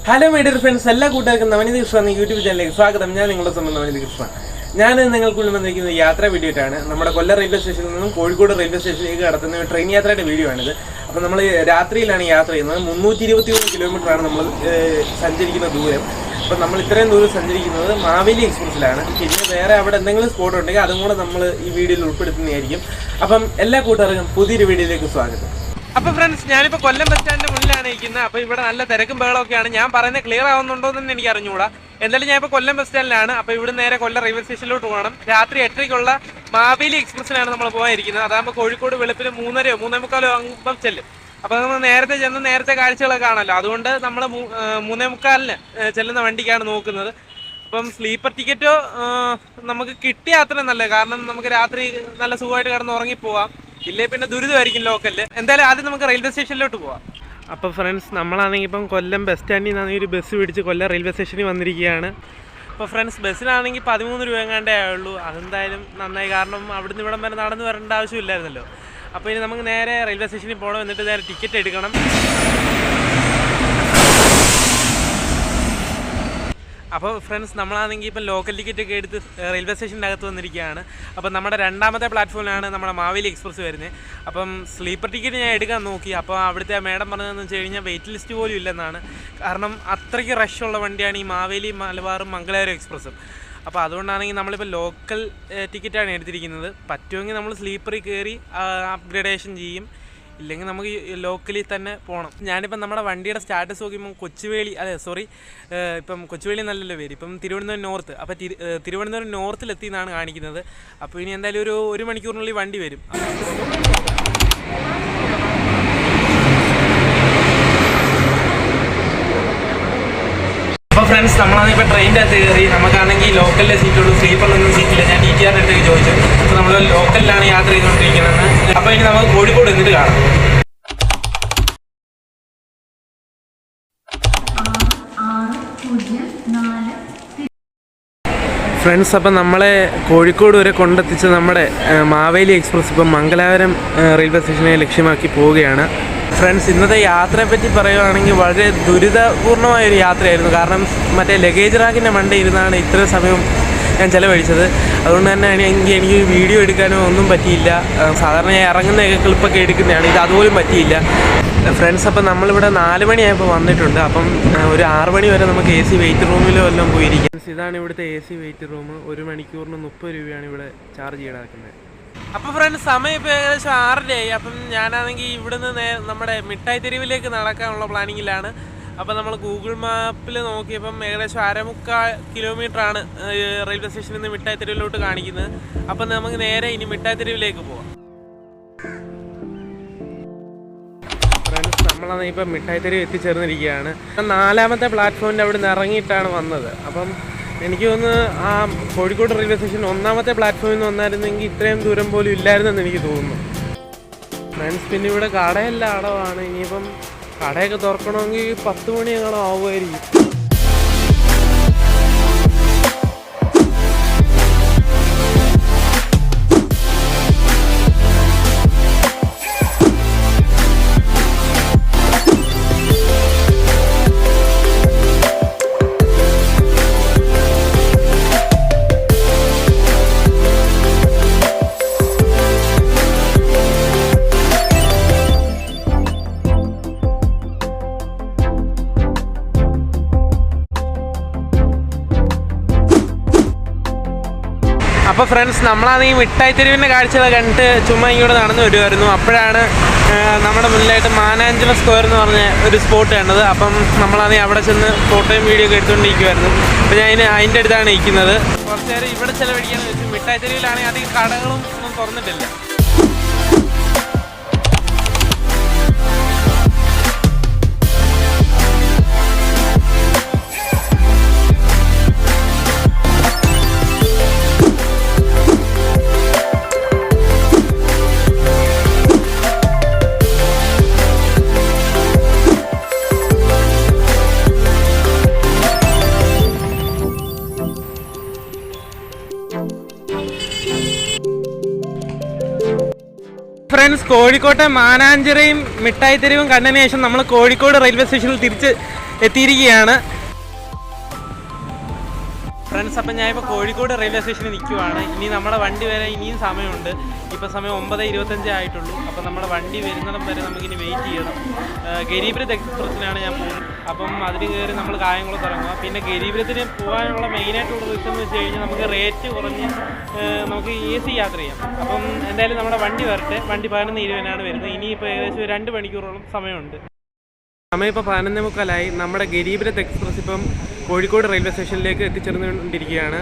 Hello my dear friends, എല്ലാ കൂട്ടുകാർക്കും നവനീത് കൃഷ്ണ എന്ന യൂട്യൂബ് ചാനലിലേക്ക് സ്വാഗതം. ഞാൻ നിങ്ങളുടെ സ്വന്തം നവനീത് കൃഷ്ണ. ഞാൻ നിങ്ങൾക്ക് വന്നിരിക്കുന്നത് യാത്രാ വീഡിയോ ആയിട്ടാണ്. നമ്മുടെ കൊല്ലം റെയിൽവേ സ്റ്റേഷനിൽ നിന്നും കോഴിക്കോട് റെയിൽവേ സ്റ്റേഷനിലേക്ക് കടത്തുന്ന ട്രെയിൻ യാത്രയുടെ വീഡിയോ ആണിത്. അപ്പോൾ നമ്മൾ രാത്രിയിലാണ് യാത്ര ചെയ്യുന്നത്. 321 കിലോമീറ്ററാണ് നമ്മൾ സഞ്ചരിക്കുന്ന ദൂരം. അപ്പോൾ നമ്മൾ ഇത്രയും ദൂരം സഞ്ചരിക്കുന്നത് മാവേലി എക്സ്പ്രസ്സിലാണ്. പിന്നെ വേറെ അവിടെ എന്തെങ്കിലും സ്പോട്ട് ഉണ്ടെങ്കിൽ അതും കൂടെ നമ്മൾ ഈ വീഡിയോയിൽ ഉൾപ്പെടുത്തുന്നതായിരിക്കും. അപ്പം എല്ലാ കൂട്ടുകാർക്കും പുതിയൊരു വീഡിയോയിലേക്ക് സ്വാഗതം. അപ്പോൾ ഫ്രണ്ട്സ്, ഞാനിപ്പോൾ കൊല്ലം ബസ് സ്റ്റാൻഡിൻ്റെ മുന്നിലാണ് ഇരിക്കുന്നത്. അപ്പോൾ ഇവിടെ നല്ല തിരക്കും ബഹളമൊക്കെയാണ്. ഞാൻ പറയുന്നത് ക്ലിയർ ആവുന്നുണ്ടോ എന്ന് എനിക്ക് അറിഞ്ഞുകൂടാ. എന്തായാലും ഞാൻ ഇപ്പോൾ കൊല്ലം ബസ് സ്റ്റാൻഡിലാണ്. അപ്പോൾ ഇവിടെ നേരെ കൊല്ലം റെയിൽവേ സ്റ്റേഷനിലോട്ട് പോകണം. രാത്രി 8:30ക്കുള്ള മാവേലി എക്സ്പ്രസ്സിലാണ് നമ്മൾ പോകാനിരിക്കുന്നത്. അതാകുമ്പോൾ കോഴിക്കോട് വെളുപ്പിന് 3:30 3:45 ആകുമ്പം ചെല്ലും. അപ്പോൾ നമ്മൾ നേരത്തെ ചെന്ന് നേരത്തെ കാഴ്ചകളൊക്കെ കാണാമല്ലോ. അതുകൊണ്ട് നമ്മൾ 3:45 ചെല്ലുന്ന വണ്ടിക്കാണ് നോക്കുന്നത്. അപ്പം സ്ലീപ്പർ ടിക്കറ്റോ നമുക്ക് കിട്ടിയ അത്രയും നല്ലത്. കാരണം നമുക്ക് രാത്രി നല്ല സുഖമായിട്ട് കിടന്ന് ഉറങ്ങിപ്പോവാം. ഇല്ലേ പിന്നെ ദുരിതമായിരിക്കും ലോക്കലിൽ. എന്തായാലും ആദ്യം നമുക്ക് റെയിൽവേ സ്റ്റേഷനിലോട്ട് പോവാം. അപ്പോൾ ഫ്രണ്ട്സ്, നമ്മളാണെങ്കിൽ ഇപ്പം കൊല്ലം ബസ് സ്റ്റാൻഡിൽ നിന്നാണെങ്കിൽ ഒരു ബസ് പിടിച്ച് കൊല്ലം റെയിൽവേ സ്റ്റേഷനിൽ വന്നിരിക്കുകയാണ്. അപ്പോൾ ഫ്രണ്ട്സ്, ബസ്സിനാണെങ്കിൽ 13 രൂപ എങ്ങാണ്ടേ ആയുള്ളൂ. അതെന്തായാലും നന്നായി. കാരണം അവിടുന്ന് ഇവിടം വരെ നടന്നു വരേണ്ട ആവശ്യമില്ലായിരുന്നല്ലോ. അപ്പോൾ ഇനി നമുക്ക് നേരെ റെയിൽവേ സ്റ്റേഷനിൽ പോകണം. എന്നിട്ട് നേരെ ടിക്കറ്റ് എടുക്കണം. അപ്പോൾ ഫ്രണ്ട്സ്, നമ്മളാണെങ്കിൽ ഇപ്പം ലോക്കൽ ടിക്കറ്റൊക്കെ എടുത്ത് റെയിൽവേ സ്റ്റേഷൻ്റെ അകത്ത് വന്നിരിക്കുകയാണ്. അപ്പം നമ്മുടെ രണ്ടാമത്തെ പ്ലാറ്റ്ഫോമിലാണ് നമ്മുടെ മാവേലി എക്സ്പ്രസ് വരുന്നത്. അപ്പം സ്ലീപ്പർ ടിക്കറ്റ് ഞാൻ എടുക്കാൻ നോക്കി. അപ്പോൾ അവിടുത്തെ മേഡം പറഞ്ഞതെന്ന് വെച്ച് കഴിഞ്ഞാൽ വെയിറ്റ് ലിസ്റ്റ് പോലും ഇല്ലെന്നാണ്. കാരണം അത്രയ്ക്ക് റഷുള്ള വണ്ടിയാണ് ഈ മാവേലി മലബാറും മംഗലാപുരം എക്സ്പ്രസ്സും. അപ്പോൾ അതുകൊണ്ടാണെങ്കിൽ നമ്മളിപ്പോൾ ലോക്കൽ ടിക്കറ്റാണ് എടുത്തിരിക്കുന്നത്. പറ്റുമെങ്കിൽ നമ്മൾ സ്ലീപ്പറിൽ കയറി അപ്ഗ്രഡേഷൻ ചെയ്യും. ഇല്ലെങ്കിൽ നമുക്ക് ലോക്കലിൽ തന്നെ പോകണം. ഞാനിപ്പം നമ്മുടെ വണ്ടിയുടെ സ്റ്റാറ്റസ് നോക്കിയപ്പം ഇപ്പം കൊച്ചുവേളി നല്ലല്ലോ പേര്. ഇപ്പം തിരുവനന്തപുരം നോർത്ത്. അപ്പോൾ തിരുവനന്തപുരം നോർത്തിലെത്തി എന്നാണ് കാണിക്കുന്നത്. അപ്പോൾ ഇനി എന്തായാലും ഒരു മണിക്കൂറിനുള്ളിൽ വണ്ടി വരും. അപ്പോൾ ഫ്രണ്ട്സ്, നമ്മളാണെങ്കിൽ ഇപ്പോൾ ട്രെയിനിൻ്റെ അകത്ത് കയറി. നമുക്കാണെങ്കിൽ ലോക്കലിലെ സീറ്റുള്ളൂ, സ്ലീപ്പറിലൊന്നും സീറ്റില്ല. ഞാൻ DTR അടുത്തേക്ക് ചോദിച്ചു. അപ്പോൾ നമ്മൾ ലോക്കലിലാണ് യാത്ര ചെയ്തുകൊണ്ടിരിക്കുന്നത്. അപ്പോൾ ഇനി നമുക്ക് കോഴിക്കോട് എന്നിട്ട് കാണാം. ഫ്രണ്ട്സ്, അപ്പം നമ്മളെ കോഴിക്കോട് വരെ കൊണ്ടെത്തിച്ച് നമ്മുടെ മാവേലി എക്സ്പ്രസ് ഇപ്പം മംഗലാപുരം റെയിൽവേ സ്റ്റേഷനെ ലക്ഷ്യമാക്കി പോവുകയാണ്. ഫ്രണ്ട്സ്, ഇന്നത്തെ യാത്രയെപ്പറ്റി പറയുകയാണെങ്കിൽ വളരെ ദുരിതപൂർണമായൊരു യാത്രയായിരുന്നു. കാരണം മറ്റേ ലഗേജ് റാക്കിൻ്റെ മണ്ടയിൽ ഇരുന്നാണ് ഇത്രയും സമയം ഞാൻ ചിലവഴിച്ചത്. അതുകൊണ്ട് തന്നെ എനിക്ക് വീഡിയോ എടുക്കാനോ ഒന്നും പറ്റിയില്ല. സാധാരണ ഞാൻ ഇറങ്ങുന്നതൊക്കെ ക്ലിപ്പൊക്കെ എടുക്കുന്നതാണ്. ഇത് അതുപോലും പറ്റിയില്ല. ഫ്രണ്ട്സ്, അപ്പം നമ്മളിവിടെ 4 മണിയായപ്പോൾ വന്നിട്ടുണ്ട്. അപ്പം ഒരു 6 മണി വരെ നമുക്ക് AC വെയിറ്റ് റൂമിലോ എല്ലാം പോയിരിക്കാം. ഇതാണ് ഇവിടുത്തെ AC വെയിറ്റ് റൂം. 1 മണിക്കൂറിന് 30 രൂപയാണ് ഇവിടെ ചാർജ് ഈടാക്കുന്നത്. അപ്പോൾ ഫ്രണ്ട്സ്, സമയം ഇപ്പോൾ ഏകദേശം 6:30 അപ്പം ഞാനാണെങ്കിൽ ഇവിടുന്ന് നമ്മുടെ മിഠായി തെരുവിലേക്ക് നടക്കാനുള്ള പ്ലാനിങ്ങിലാണ്. അപ്പോൾ നമ്മൾ ഗൂഗിൾ മാപ്പിൽ നോക്കിയപ്പം ഏകദേശം 1/4 കിലോമീറ്ററാണ് റെയിൽവേ സ്റ്റേഷനിൽ നിന്ന് മിഠായി തെരുവിലോട്ട് കാണിക്കുന്നത്. അപ്പം നമുക്ക് നേരെ ഇനി മിഠായി തെരുവിലേക്ക് പോവാം. ഫ്രണ്ട്സ്, നമ്മളാണെങ്കിൽ ഇപ്പം മിഠായി തെരുവ് എത്തിച്ചേർന്നിരിക്കുകയാണ്. 4ാമത്തെ പ്ലാറ്റ്ഫോമിൻ്റെ അവിടെ നിന്ന് ഇറങ്ങിയിട്ടാണ് വന്നത്. അപ്പം എനിക്ക് തോന്നുന്നു ആ കോഴിക്കോട് റെയിൽവേ സ്റ്റേഷൻ 1ാമത്തെ പ്ലാറ്റ്ഫോമിൽ നിന്ന് വന്നായിരുന്നെങ്കിൽ ഇത്രയും ദൂരം പോലും ഇല്ലായിരുന്നെന്ന് എനിക്ക് തോന്നുന്നു. ഫ്രണ്ട്സ്, പിന്നെ ഇവിടെ കടയെല്ലാം അടവാണ്. ഇനിയിപ്പം കടയൊക്കെ തുറക്കണമെങ്കിൽ 10 മണിയെങ്ങാനും ആവുമായിരിക്കും. അപ്പോൾ ഫ്രണ്ട്സ്, നമ്മളാണെങ്കിൽ മിഠായി തെരുവിൻ്റെ കാഴ്ചകൾ കണ്ടിട്ട് ചുമ്മാ ഇങ്ങോട്ട് നടന്നു വരുമായിരുന്നു. അപ്പോഴാണ് നമ്മുടെ മുന്നിലായിട്ട് മാനാഞ്ചിറ സ്ക്വയർ എന്ന് പറഞ്ഞ ഒരു സ്പോട്ട് കണ്ടത്. അപ്പം നമ്മളാണെങ്കിൽ അവിടെ ചെന്ന് ഫോട്ടോയും വീഡിയോ ഒക്കെ എടുത്തുകൊണ്ടിരിക്കുമായിരുന്നു. അപ്പോൾ ഞാൻ അതിൻ്റെ അടുത്താണ് ഇരിക്കുന്നത്. കുറച്ച് നേരം ഇവിടെ ചിലവഴിക്കാന്ന് വെച്ചു. മിഠായി തെരുവിലാണെങ്കിൽ അധികം കടകളും ഒന്നും തുറന്നിട്ടില്ല. ഫ്രണ്ട്സ്, കോഴിക്കോട്ടെ മാനാഞ്ചിറയും മിഠായി തെരുവും കണ്ടതിന് ശേഷം നമ്മൾ കോഴിക്കോട് റെയിൽവേ സ്റ്റേഷനിൽ തിരിച്ച് എത്തിയിരിക്കുകയാണ്. ഫ്രണ്ട്സ്, അപ്പം ഞാനിപ്പോൾ കോഴിക്കോട് റെയിൽവേ സ്റ്റേഷനിൽ നിൽക്കുവാണ്. ഇനി നമ്മുടെ വണ്ടി വരാൻ ഇനിയും സമയമുണ്ട്. ഇപ്പോൾ സമയം 9:25 ആയിട്ടുള്ളൂ. അപ്പോൾ നമ്മുടെ വണ്ടി വരുന്നിടം വരെ നമുക്കിനി വെയിറ്റ് ചെയ്യണം. ഗരീബ്രത്ത് എക്സ്പ്രസ്സിനാണ് ഞാൻ പോകുന്നത്. അപ്പം അതിന് കയറി നമ്മൾ കായംകുളത്ത് ഇറങ്ങുക. പിന്നെ ഗരീബ്രത്തിന് പോകാനുള്ള മെയിനായിട്ടുള്ള റീസൺ എന്ന് വെച്ച് കഴിഞ്ഞാൽ നമുക്ക് റേറ്റ് കുറഞ്ഞ് നമുക്ക് AC യാത്ര ചെയ്യാം. അപ്പം എന്തായാലും നമ്മുടെ വണ്ടി വരട്ടെ. വണ്ടി 11:20 വരുന്നത്. ഇനിയിപ്പോൾ ഏകദേശം 2 മണിക്കൂറോളം സമയമുണ്ട്. സമയം ഇപ്പോൾ 11:45. നമ്മുടെ ഗരീബ്രത്ത് എക്സ്പ്രസ് ഇപ്പം കോഴിക്കോട് റെയിൽവേ സ്റ്റേഷനിലേക്ക് എത്തിച്ചേർന്നുകൊണ്ടിരിക്കുകയാണ്.